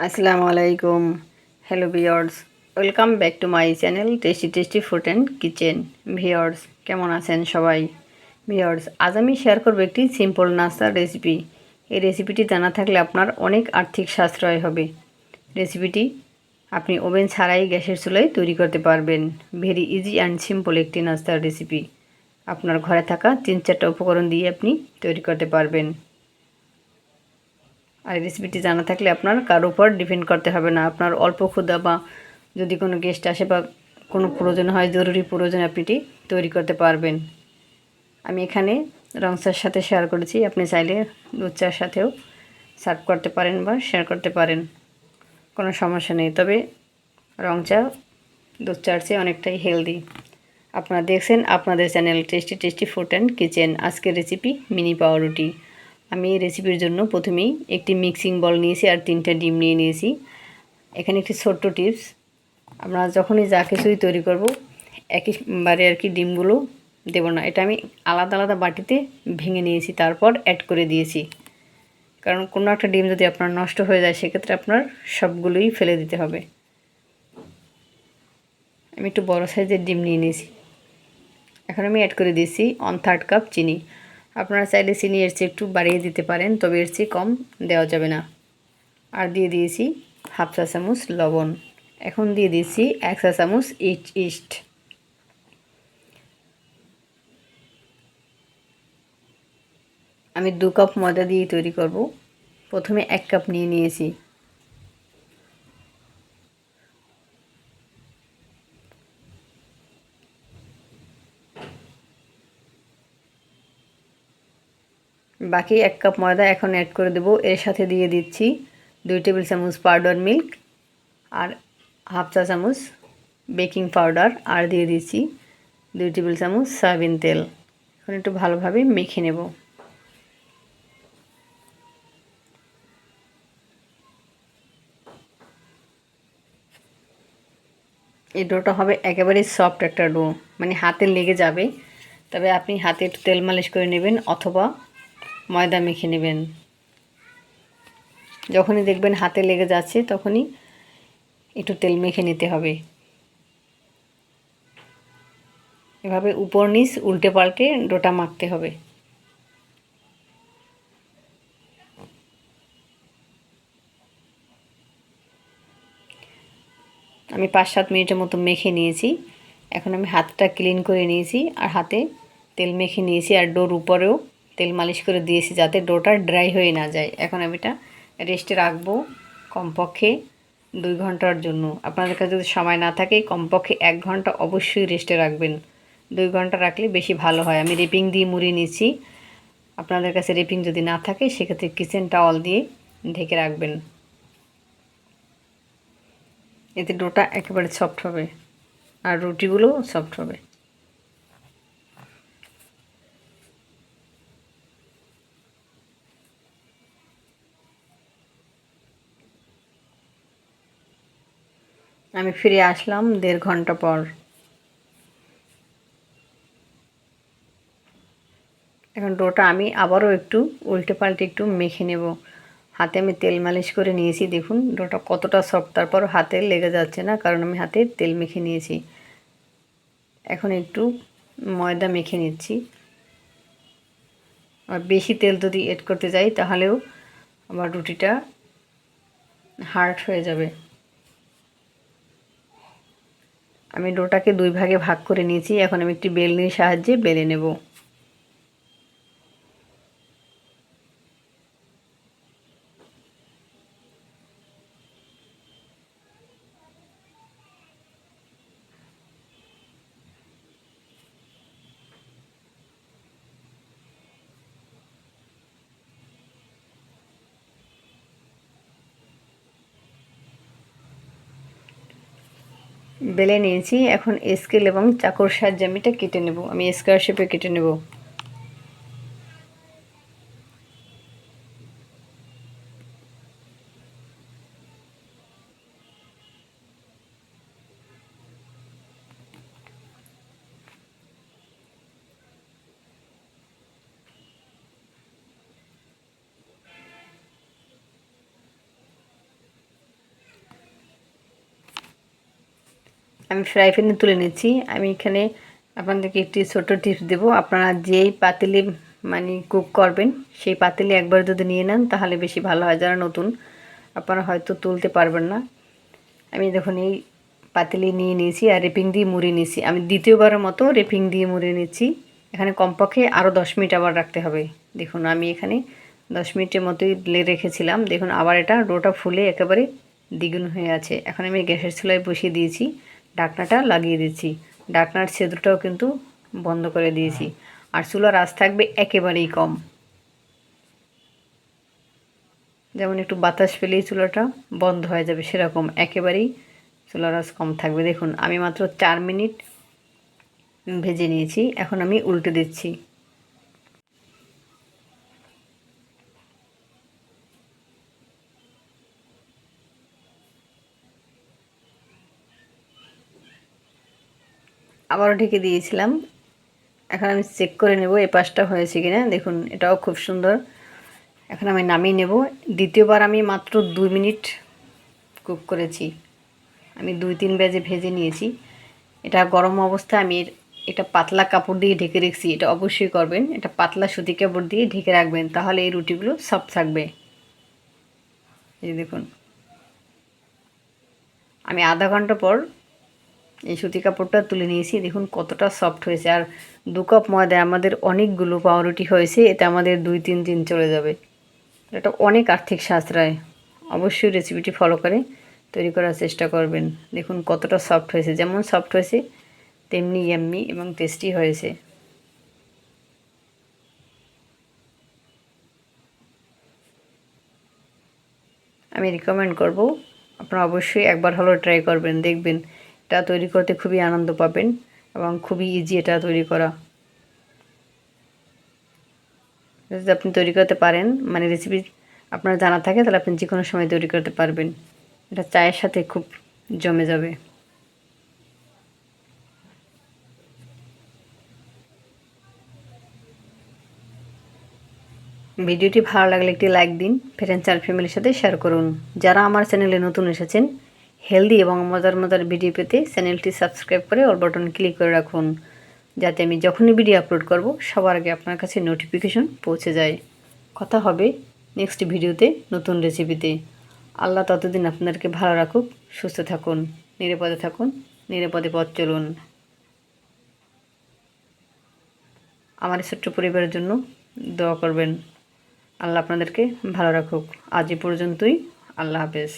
আসসালামু আলাইকুম। Hello viewers, welcome back to my channel tasty tasty food and kitchen. Viewers, কেমন আছেন সবাই? ভিউয়ার্স, আজ আমি শেয়ার করব একটি সিম্পল নাস্তার রেসিপি। এই রেসিপিটি জানা থাকলে আপনার অনেক আর্থিক সাশ্রয় হবে। রেসিপিটি আপনি ওভেন ছাড়াই গ্যাসের চুলায় তৈরি করতে পারবেন। ভেরি ইজি অ্যান্ড সিম্পল একটি নাস্তার রেসিপি। আপনার ঘরে থাকা 3-4টা উপকরণ দিয়ে আপনি তৈরি করতে পারবেন। আর রেসিপিটি জানা থাকলে আপনার কারোর উপর ডিপেন্ড করতে হবে না। আপনার অল্প ক্ষুধা বা যদি কোনো গেস্ট আসে বা কোনো প্রয়োজন হয়, জরুরি প্রয়োজনে আপনি এটি তৈরি করতে পারবেন। আমি এখানে রং চার সাথে শেয়ার করেছি, আপনি চাইলে দুধ চার সাথেও সার্ভ করতে পারেন বা শেয়ার করতে পারেন, কোনো সমস্যা নেই। তবে রং চা দুধ চার চেয়ে অনেকটাই হেলদি। আপনারা দেখছেন আপনাদের channel tasty tasty food and kitchen. আজকের রেসিপি মিনি পাউরুটি। আমি এই রেসিপির জন্য প্রথমেই একটি মিক্সিং বল নিয়েছি আর 3টা ডিম নিয়ে নিয়েছি। এখানে একটি ছোট্ট টিপস, আমরা যখনই যা কিছুই তৈরি করব একইবারে আর কি ডিমগুলো দেব না। এটা আমি আলাদা আলাদা বাটিতে ভেঙে নিয়েছি, তারপর অ্যাড করে দিয়েছি। কারণ কোনো একটা ডিম যদি আপনার নষ্ট হয়ে যায় সেক্ষেত্রে আপনার সবগুলোই ফেলে দিতে হবে। আমি একটু বড় সাইজের ডিম নিয়ে নিয়েছি। এখন আমি অ্যাড করে দিয়েছি 1/3 কাপ চিনি। আপনারা চাইলে চিনি এর চেয়ে একটু বাড়িয়ে দিতে পারেন, তবে এর চেয়ে কম দেওয়া যাবে না। আর দিয়ে দিয়েছি 1/2 চা চামচ লবণ। এখন দিয়ে দিয়েছি 1 চা চামচ ইস্ট। আমি 2 কাপ ময়দা দিয়ে তৈরি করব। প্রথমে 1 কাপ নিয়ে নিয়েছি। বাকি 1 কাপ ময়দা এখন অ্যাড করে দেব। এর সাথে দিয়ে দিচ্ছি 2 টেবিল চামচ পাউডার মিল্ক আর 1/2 চা চামচ বেকিং পাউডার, আর দিয়ে দিচ্ছি 2 টেবিল চামচ সয়াবিন তেল। এখন একটু ভালোভাবে মেখে নেব। এই ডোটা হবে একেবারেই সফট একটা ডো, মানে হাতে লেগে যাবে। তবে আপনি হাতে একটু তেল মালিশ করে নেবেন অথবা ময়দা মেখে নেবেন। যখনই দেখবেন হাতে লেগে যাচ্ছে তখনই একটু তেল মেখে নিতে হবে। এভাবে উপর নিচ উল্টে পাল্টে ডোটা মাখতে হবে। আমি 5-7 মিনিটের মতো মেখে নিয়েছি। এখন আমি হাতটা ক্লিন করে নিয়েছি আর হাতে তেল মেখে নিয়েছি আর ডোর উপরেও তেল মালিশ করে দিয়েছি যাতে ডোটা ড্রাই হয়ে না যায়। এখন আমি এটা রেস্টে রাখবো কমপক্ষে 2 ঘন্টার জন্য। আপনাদের কাছে যদি সময় না থাকে কমপক্ষে 1 ঘন্টা অবশ্যই রেস্টে রাখবেন। 2 ঘন্টা রাখলে বেশি ভালো হয়। আমি রেপিং দিয়ে মুড়িয়ে নিচ্ছি। আপনাদের কাছে রেপিং যদি না থাকে সেক্ষেত্রে কিচেন টাওয়াল দিয়ে ঢেকে রাখবেন। এতে ডোটা একেবারে সফট হবে আর রুটিগুলোও সফট হবে। আমি ফিরে আসলাম 1.5 ঘন্টা পর। এখন ডোটা আমি আবারও একটু উল্টে পাল্টে একটু মেখে নেব। হাতে আমি তেল মালিশ করে নিয়েছি, দেখুন ডোটা কতটা সফট, তারপর হাতে লেগে যাচ্ছে না কারণ আমি হাতে তেল মেখে নিয়েছি। এখন একটু ময়দা মেখে নিচ্ছি। আর বেশি তেল যদি এড করতে যাই তাহলেও আমার রুটিটা হার্ড হয়ে যাবে। আমি ডোটাকে 2 ভাগে ভাগ করে নিয়েছি। এখন আমি একটি বেলনির সাহায্যে বেলে নেব। বেলে নিয়েছি। এখন স্কেল এবং চাকুর সাহায্যে আমি এটা কেটে নেব। আমি স্কোয়ার শেপে কেটে নেব। আমি ফ্রাই প্যানে তুলে নিচ্ছি। আমি এখানে আপনাদেরকে একটি ছোট্ট টিপস দেবো। আপনারা যেই পাতিলে মানে কুক করবেন সেই পাতিলে একবার যদি নিয়ে নেন তাহলে বেশি ভালো হয়। যারা নতুন আপনারা হয়তো তুলতে পারবেন না। আমি দেখুন এই পাতিলে নিয়ে নিয়েছি আর রেপিং দিয়ে মুড়ে নিয়েছি। আমি দ্বিতীয়বারের মতো রেপিং দিয়ে মুড়ে নিচ্ছি। এখানে কমপক্ষে আরও 10 মিনিট আবার রাখতে হবে। দেখুন আমি এখানে 10 মিনিটের মতোই রেখেছিলাম। দেখুন আবার এটা ডোটা ফুলে একেবারে দ্বিগুণ হয়ে আছে। এখন আমি গ্যাসের চুলায় বসিয়ে দিয়েছি, ঢাকনাটা লাগিয়ে দিচ্ছি। ঢাকনার ছিদ্রটাও কিন্তু বন্ধ করে দিয়েছি। আর চুলার আঁচ থাকবে একেবারেই কম, যেমন একটু বাতাস পেলেই চুলাটা বন্ধ হয়ে যাবে সেরকম একেবারেই চুলার আঁচ কম থাকবে। দেখুন আমি মাত্র 4 মিনিট ভেজে নিয়েছি। এখন আমি উল্টে দিচ্ছি। আবারও ঢেকে দিয়েছিলাম। এখন আমি চেক করে নেব এই পাশটা হয়েছে কিনা। দেখুন এটাও খুব সুন্দর। এখন আমি নামিয়ে নেব। দ্বিতীয়বার আমি মাত্র 2 মিনিট কুক করেছি। আমি 2-3 ব্যাচে ভেজে নিয়েছি। এটা গরম অবস্থায় আমি এটা পাতলা কাপড় দিয়ে ঢেকে রেখেছি। এটা অবশ্যই করবেন, এটা পাতলা সুতি কাপড় দিয়ে ঢেকে রাখবেন, তাহলে এই রুটিগুলো সফট থাকবে। এই দেখুন আমি আধা ঘন্টা পর এই সুতি কাপড়টা তুলে নিয়েছি। দেখুন কতটা সফট হয়েছে। আর 2 কাপ ময়দায় আমাদের অনেকগুলো পাউরুটি হয়েছে। এতে আমাদের 2-3 দিন চলে যাবে। এটা অনেক আর্থিক সাশ্রয়। অবশ্যই রেসিপিটি ফলো করে তৈরি করার চেষ্টা করবেন। দেখুন কতটা সফট হয়েছে, যেমন সফট হয়েছে তেমনি ইয়াম্মি এবং টেস্টি হয়েছে। আমি রিকমেন্ড করব আপনারা অবশ্যই একবার হলেও ট্রাই করবেন, দেখবেন এটা তৈরি করতে খুবই আনন্দ পাবেন এবং খুবই ইজি এটা তৈরি করা। যদি আপনি তৈরি করতে পারেন, মানে রেসিপি আপনার জানা থাকে, তাহলে আপনি যে কোনো সময় তৈরি করতে পারবেন। এটা চায়ের সাথে খুব জমে যাবে। ভিডিওটি ভালো লাগলে একটি লাইক দিন, ফ্রেন্ডস আর ফ্যামিলির সাথে শেয়ার করুন। যারা আমার চ্যানেলে নতুন এসেছেন, হেলদি এবং মজার মজার ভিডিও পেতে চ্যানেলটি সাবস্ক্রাইব করে অল বাটন ক্লিক করে রাখুন, যাতে আমি যখনই ভিডিও আপলোড করব সবার আগে আপনার কাছে নোটিফিকেশন পৌঁছে যায়। কথা হবে নেক্সট ভিডিওতে নতুন রেসিপিতে। আল্লাহ ততদিন আপনাদেরকে ভালো রাখুক, সুস্থ থাকুন, নিরাপদে থাকুন, নিরাপদে পথ চলুন। আমার ছোট্ট পরিবারের জন্য দোয়া করবেন। আল্লাহ আপনাদেরকে ভালো রাখুক। আজ এ পর্যন্তই। আল্লাহ হাফেজ।